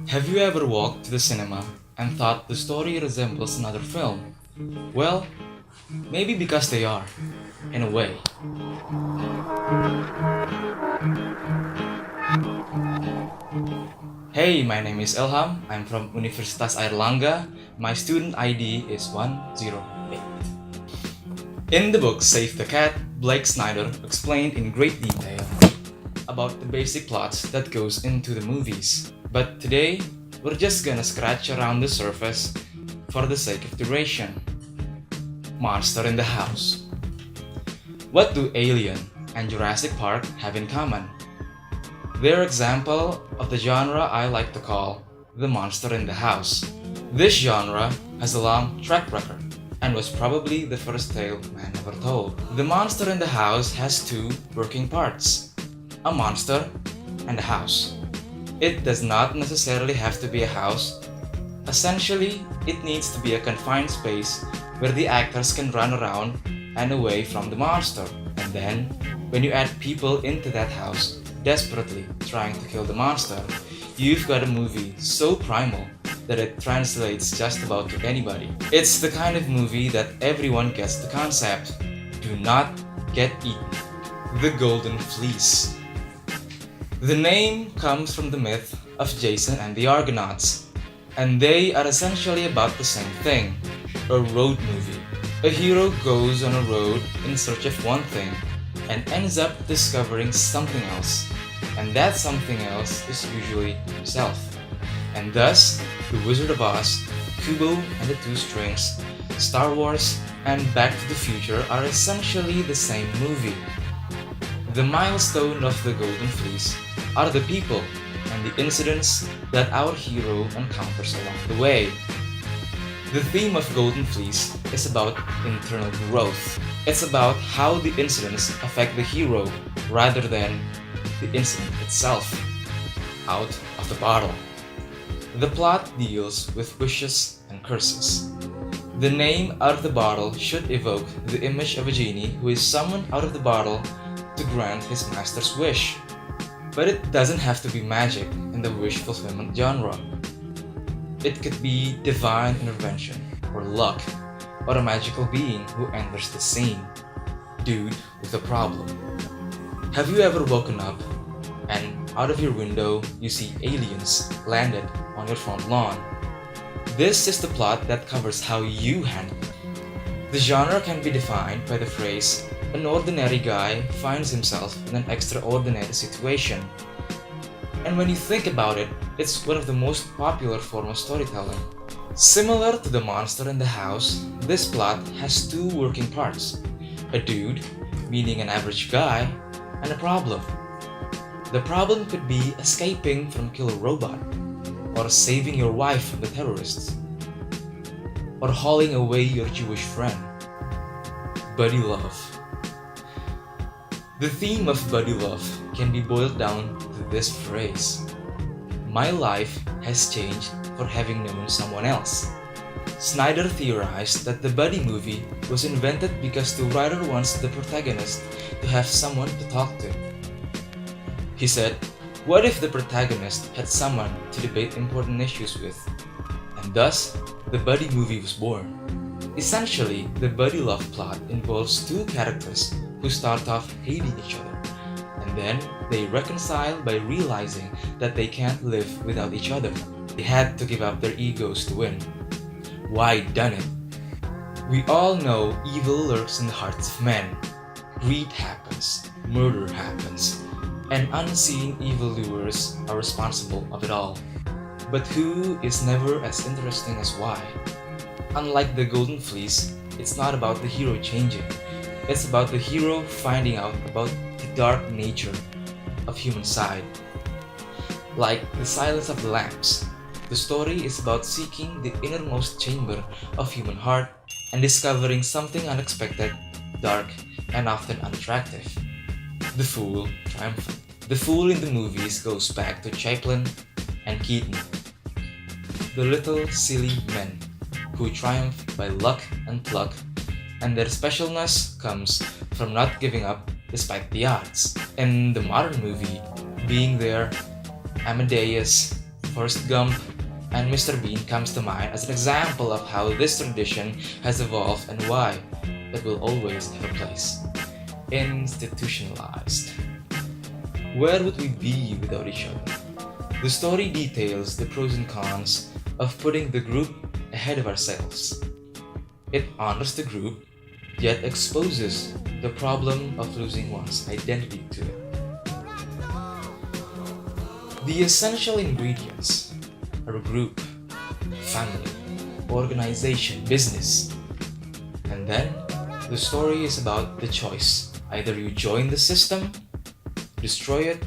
Have you ever walked to the cinema and thought the story resembles another film? Well, maybe because they are, in a way. Hey, my name is Ilham. I'm from Universitas Airlangga. My student ID is 108. In the book Save the Cat, Blake Snyder explained in great detail about the basic plots that goes into the movies. But today, we're just gonna scratch around the surface for the sake of duration. Monster in the House. What do Alien and Jurassic Park have in common? They're example of the genre I like to call the monster in the house. This genre has a long track record and was probably the first tale man ever told. The monster in the house has two working parts: a monster and a house. It does not necessarily have to be a house. Essentially, it needs to be a confined space where the actors can run around and away from the monster. And then, when you add people into that house, desperately trying to kill the monster, you've got a movie so primal that it translates just about to anybody. It's the kind of movie that everyone gets the concept. Do not get eaten. The Golden Fleece. The name comes from the myth of Jason and the Argonauts, and they are essentially about the same thing, a road movie. A hero goes on a road in search of one thing and ends up discovering something else, and that something else is usually himself. And thus, The Wizard of Oz, Kubo and the Two Strings, Star Wars, and Back to the Future are essentially the same movie. The milestone of the Golden Fleece are the people and the incidents that our hero encounters along the way. The theme of Golden Fleece is about internal growth. It's about how the incidents affect the hero rather than the incident itself. Out of the bottle. The plot deals with wishes and curses. The name out of the bottle should evoke the image of a genie who is summoned out of the bottle to grant his master's wish. But it doesn't have to be magic in the wish fulfillment genre. It could be divine intervention, or luck, or a magical being who enters the scene. Dude with a problem. Have you ever woken up and out of your window you see aliens landed on your front lawn? This is the plot that covers how you handle it. The genre can be defined by the phrase, an ordinary guy finds himself in an extraordinary situation. And when you think about it, it's one of the most popular forms of storytelling. Similar to the monster in the house, this plot has two working parts: a dude, meaning an average guy, and a problem. The problem could be escaping from a killer robot, or saving your wife from the terrorists, or hauling away your Jewish friend. Buddy love. The theme of buddy love can be boiled down to this phrase: my life has changed for having known someone else. Snyder theorized that the buddy movie was invented because the writer wants the protagonist to have someone to talk to. He said, what if the protagonist had someone to debate important issues with? And thus, the buddy movie was born. Essentially, the buddy love plot involves two characters who start off hating each other, and then they reconcile by realizing that they can't live without each other. They had to give up their egos to win. Why done it? We all know evil lurks in the hearts of men. Greed happens, murder happens, and unseen evildoers are responsible of it all. But who is never as interesting as why? Unlike the Golden Fleece, it's not about the hero changing. It's about the hero finding out about the dark nature of human side. Like The Silence of the Lambs, the story is about seeking the innermost chamber of human heart and discovering something unexpected, dark, and often unattractive. The Fool triumphant. The fool in the movies goes back to Chaplin and Keaton, the little silly men who triumph by luck and pluck, and their specialness comes from not giving up despite the odds. In the modern movie, being there, Amadeus, Forrest Gump, and Mr. Bean comes to mind as an example of how this tradition has evolved and why it will always have a place. Institutionalized. Where would we be without each other? The story details the pros and cons of putting the group ahead of ourselves. It honors the group, yet exposes the problem of losing one's identity to it. The essential ingredients are group, family, organization, business. And then, the story is about the choice. Either you join the system, destroy it,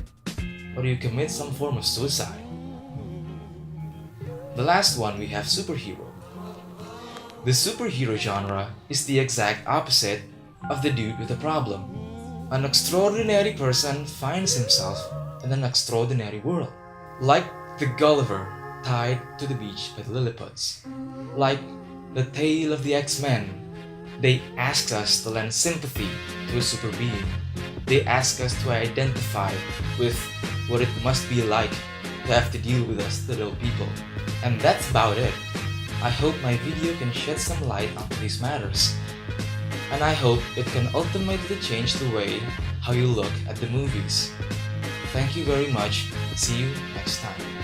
or you commit some form of suicide. The last one, we have superhero. The superhero genre is the exact opposite of the dude with a problem. An extraordinary person finds himself in an extraordinary world. Like the Gulliver tied to the beach by the Lilliputs. Like the tale of the X-Men, they ask us to lend sympathy to a super being. They ask us to identify with what it must be like to have to deal with us little people. And that's about it. I hope my video can shed some light on these matters. And I hope it can ultimately change the way how you look at the movies. Thank you very much. See you next time.